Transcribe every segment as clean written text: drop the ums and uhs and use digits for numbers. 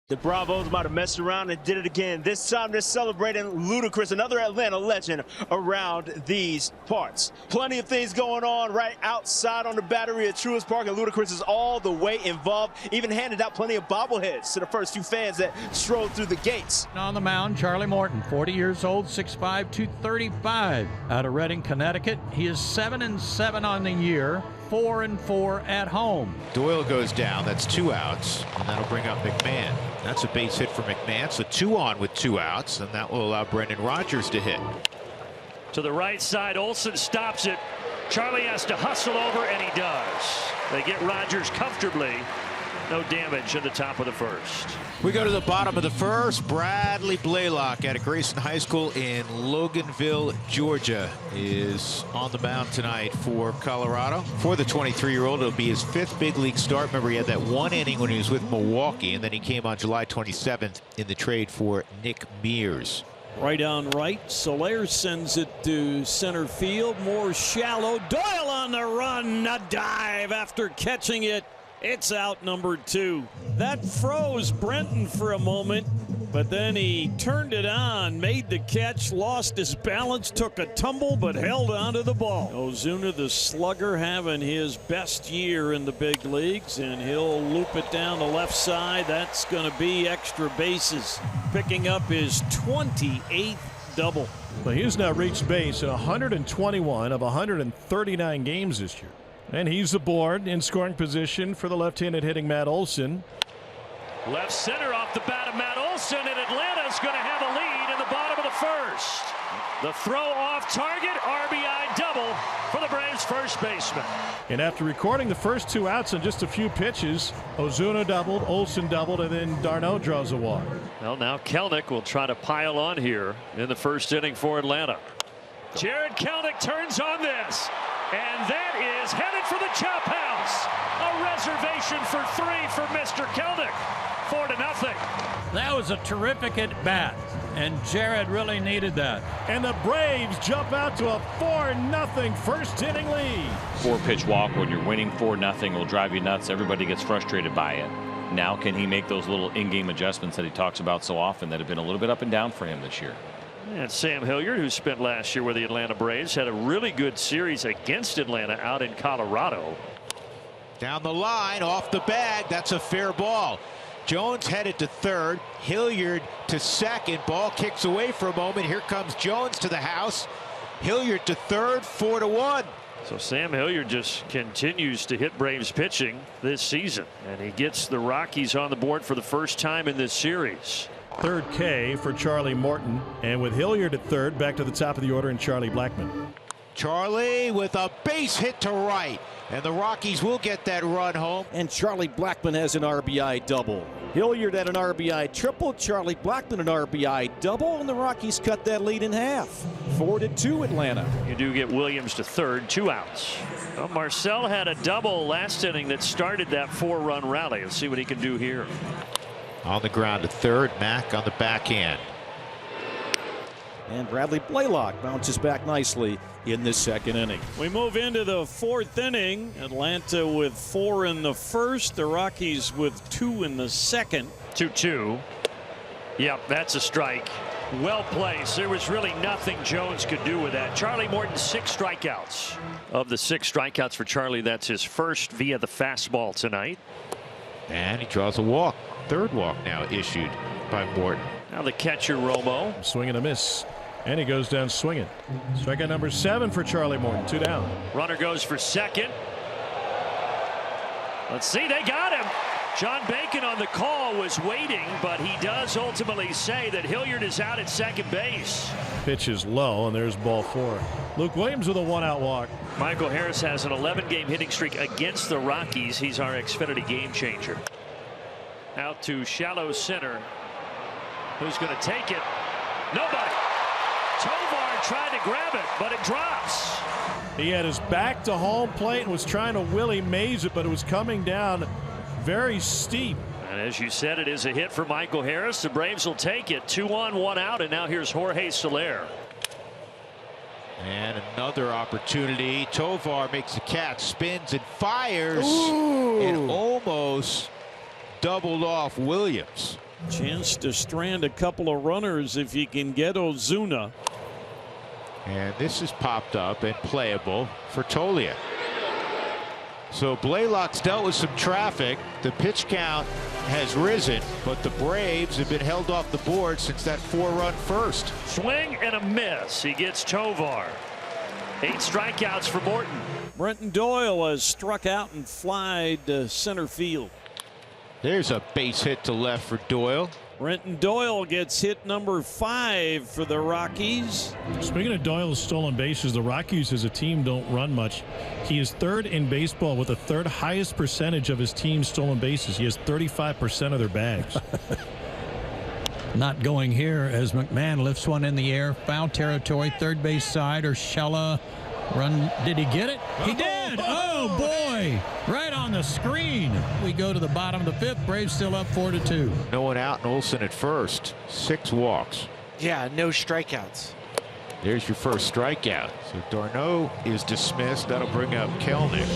The Bravos about to mess around and did it again. This time they're celebrating Ludacris, another Atlanta legend around these parts. Plenty of things going on right outside on the Battery at Truist Park, and Ludacris is all the way involved, even handed out plenty of bobbleheads to the first few fans that strolled through the gates. On the mound, Charlie Morton, 40 years old, 6'5", 235, out of Reading, Connecticut. He is 7-7 on the year, 4-4 at home. Doyle goes down. That's 2 outs, and that'll bring up McMahon. That's a base hit for McMahon, so 2 on with 2 outs, and that will allow Brendan Rodgers to hit. To the right side, Olson stops it. Charlie has to hustle over, and he does. They get Rodgers comfortably. No damage in the top of the first. We go to the bottom of the first. Bradley Blaylock out of Grayson High School in Loganville, Georgia, is on the mound tonight for Colorado. For the 23-year-old, it'll be his 5th big league start. Remember, he had that 1 inning when he was with Milwaukee, and then he came on July 27th in the trade for Nick Mears. Right on right. Soler sends it to center field. More shallow. Doyle on the run. A dive after catching it. It's out, number 2. That froze Brenton for a moment, but then he turned it on, made the catch, lost his balance, took a tumble, but held onto the ball. Ozuna, the slugger, having his best year in the big leagues, and he'll loop it down the left side. That's going to be extra bases, picking up his 28th double. Well, he's now reached base in 121 of 139 games this year. And he's aboard in scoring position for the left-handed hitting Matt Olson. Left center off the bat of Matt Olson, and Atlanta's going to have a lead in the bottom of the first. The throw off target, RBI double for the Braves first baseman. And after recording the first 2 outs on just a few pitches, Ozuna doubled, Olson doubled, and then d'Arnaud draws a walk. Well, now Kelenic will try to pile on here in the first inning for Atlanta. Jared Kelenic turns on this. And that is headed for the chop house. A reservation for 3 for Mr. Kelenic. 4-0. That was a terrific at bat, and Jared really needed that. And the Braves jump out to a 4-0 first inning lead. 4-pitch walk when you're winning 4-0 will drive you nuts. Everybody gets frustrated by it. Now can he make those little in-game adjustments that he talks about so often that have been a little bit up and down for him this year? And Sam Hilliard, who spent last year with the Atlanta Braves, had a really good series against Atlanta out in Colorado. Down the line, off the bag, that's a fair ball. Jones headed to third, Hilliard to second. Ball kicks away for a moment. Here comes Jones to the house. Hilliard to third, 4-1. So Sam Hilliard just continues to hit Braves pitching this season, and he gets the Rockies on the board for the first time in this series. Third K for Charlie Morton, and with Hilliard at third, back to the top of the order, and Charlie Blackmon. Charlie with a base hit to right, and the Rockies will get that run home. And Charlie Blackmon has an RBI double. Hilliard had an RBI triple, Charlie Blackmon an RBI double, and the Rockies cut that lead in half. 4-2 Atlanta. You do get Williams to third, 2 outs. Well, Marcel had a double last inning that started that 4-run rally. Let's see what he can do here. On the ground to third, Mack on the backhand. And Bradley Blaylock bounces back nicely in this second inning. We move into the 4th inning. Atlanta with 4 in the first, the Rockies with 2 in the second. 2-2. Yep, that's a strike. Well placed. There was really nothing Jones could do with that. Charlie Morton, 6 strikeouts. Of the 6 strikeouts for Charlie, that's his first via the fastball tonight. And he draws a walk. 3rd walk now issued by Morton. Now the catcher, Romo. Swing and a miss. And he goes down swinging. Strikeout number 7 for Charlie Morton. 2 down. Runner goes for second. Let's see, they got him. John Bacon on the call was waiting, but he does ultimately say that Hilliard is out at second base. Pitch is low, and there's ball 4. Luke Williams with a 1-out walk. Michael Harris has an 11-game hitting streak against the Rockies. He's our Xfinity game changer. Out to shallow center. Who's going to take it? Nobody. Tovar tried to grab it, but it drops. He had his back to home plate and was trying to Willie Mays it, but it was coming down very steep. And as you said, it is a hit for Michael Harris. The Braves will take it. 2 on, 1 out, and now here's Jorge Soler. And another opportunity. Tovar makes the catch, spins and fires. Ooh. And almost doubled off Williams. Chance to strand a couple of runners if he can get Ozuna. And this is popped up and playable for Tolia. So Blaylock's dealt with some traffic. The pitch count has risen, but the Braves have been held off the board since that 4-run first. Swing and a miss. He gets Tovar. 8 strikeouts for Morton. Brenton Doyle has struck out and flied to center field. There's a base hit to left for Doyle. Brenton Doyle gets hit number 5 for the Rockies. Speaking of Doyle's stolen bases, the Rockies as a team don't run much. He is 3rd in baseball with the 3rd highest percentage of his team's stolen bases. He has 35% of their bags. Not going here as McMahon lifts one in the air. Foul territory, third base side. Urshela run. Did he get it? He did. Oh, boy. Right on the screen. We go to the bottom of the 5th. Braves still up 4-2. No one out, and Olsen at first. 6 walks. Yeah, no strikeouts. There's your first strikeout. So Darno is dismissed. That'll bring up Kelnick.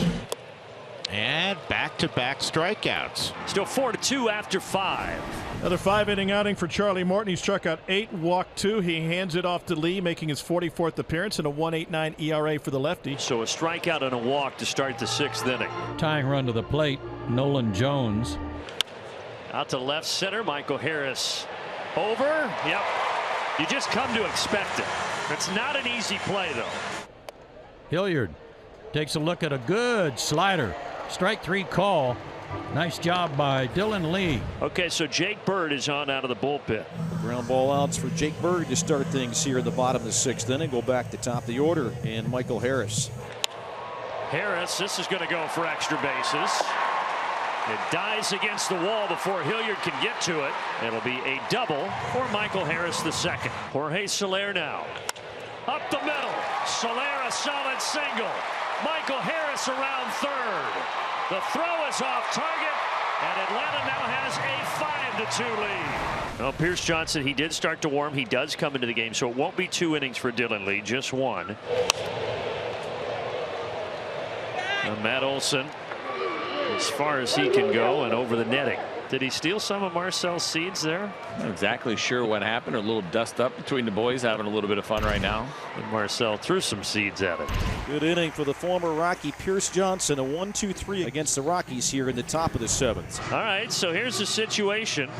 And back-to-back strikeouts. Still 4-2 after 5. Another 5-inning outing for Charlie Morton. He struck out 8, walked 2. He hands it off to Lee, making his 44th appearance and a 1.89 ERA for the lefty. So a strikeout and a walk to start the 6th inning. Tying run to the plate, Nolan Jones. Out to left center, Michael Harris. Over. Yep. You just come to expect it. It's not an easy play, though. Hilliard takes a look at a good slider. Strike 3 call. Nice job by Dylan Lee. Okay, so Jake Bird is on out of the bullpen. Ground ball outs for Jake Bird to start things here in the bottom of the 6th inning. Go back to top of the order, and Michael Harris. Harris, this is going to go for extra bases. It dies against the wall before Hilliard can get to it. It'll be a double for Michael Harris the second. Jorge Soler now. Up the middle. Soler a solid single. Michael Harris around third. The throw is off target, and Atlanta now has a 5-2 lead. Well, Pierce Johnson, he did start to warm. He does come into the game, so it won't be 2 innings for Dylan Lee, just 1. And Matt Olson, as far as he can go and over the netting. Did he steal some of Marcel's seeds there? Not exactly sure what happened. A little dust up between the boys, having a little bit of fun right now. And Marcel threw some seeds at it. Good inning for the former Rocky Pierce Johnson. A 1-2-3 against the Rockies here in the top of the 7th. All right, so here's the situation.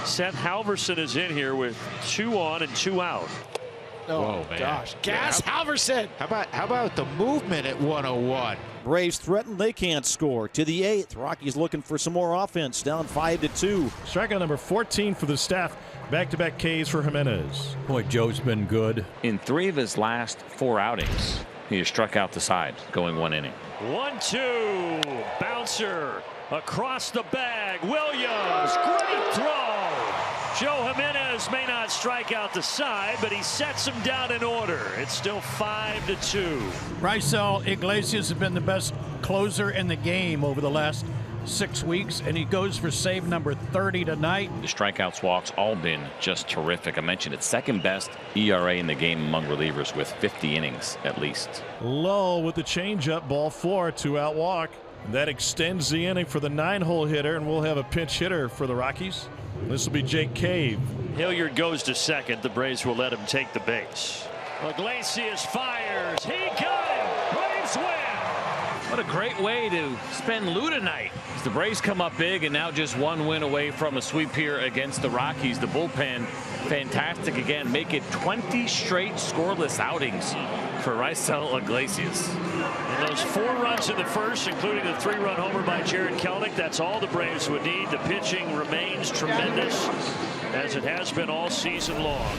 Seth Halverson is in here with 2 on and 2 out. Oh, whoa, man. gosh. Gas Halverson. How about the movement at 101? Braves threaten, they can't score. To the 8th, Rockies looking for some more offense, down 5-2. Strikeout number 14 for the staff. Back-to-back Ks for Jimenez. Boy, Joe's been good. In 3 of his last 4 outings, he has struck out the side, going 1 inning. 1-2. Bouncer across the bag. Williams, great throw. Joe Jimenez may not strike out the side, but he sets him down in order. It's still 5-2. Raisel Iglesias has been the best closer in the game over the last 6 weeks, and he goes for save number 30 tonight. The strikeouts, walks, all been just terrific. I mentioned it's 2nd best ERA in the game among relievers with 50 innings at least. Low with the changeup, ball 4, 2-out walk. That extends the inning for the 9-hole hitter, and we'll have a pinch hitter for the Rockies. This will be Jake Cave. Hilliard goes to second. The Braves will let him take the base. Iglesias fires. He got it. Braves win. What a great way to spend Lou tonight. As the Braves come up big and now just 1 win away from a sweep here against the Rockies. The bullpen fantastic again. Make it 20 straight scoreless outings for Raisel Iglesias. And those 4 runs in the first, including the 3-run homer by Jared Kelnick, that's all the Braves would need. The pitching remains tremendous, as it has been all season long.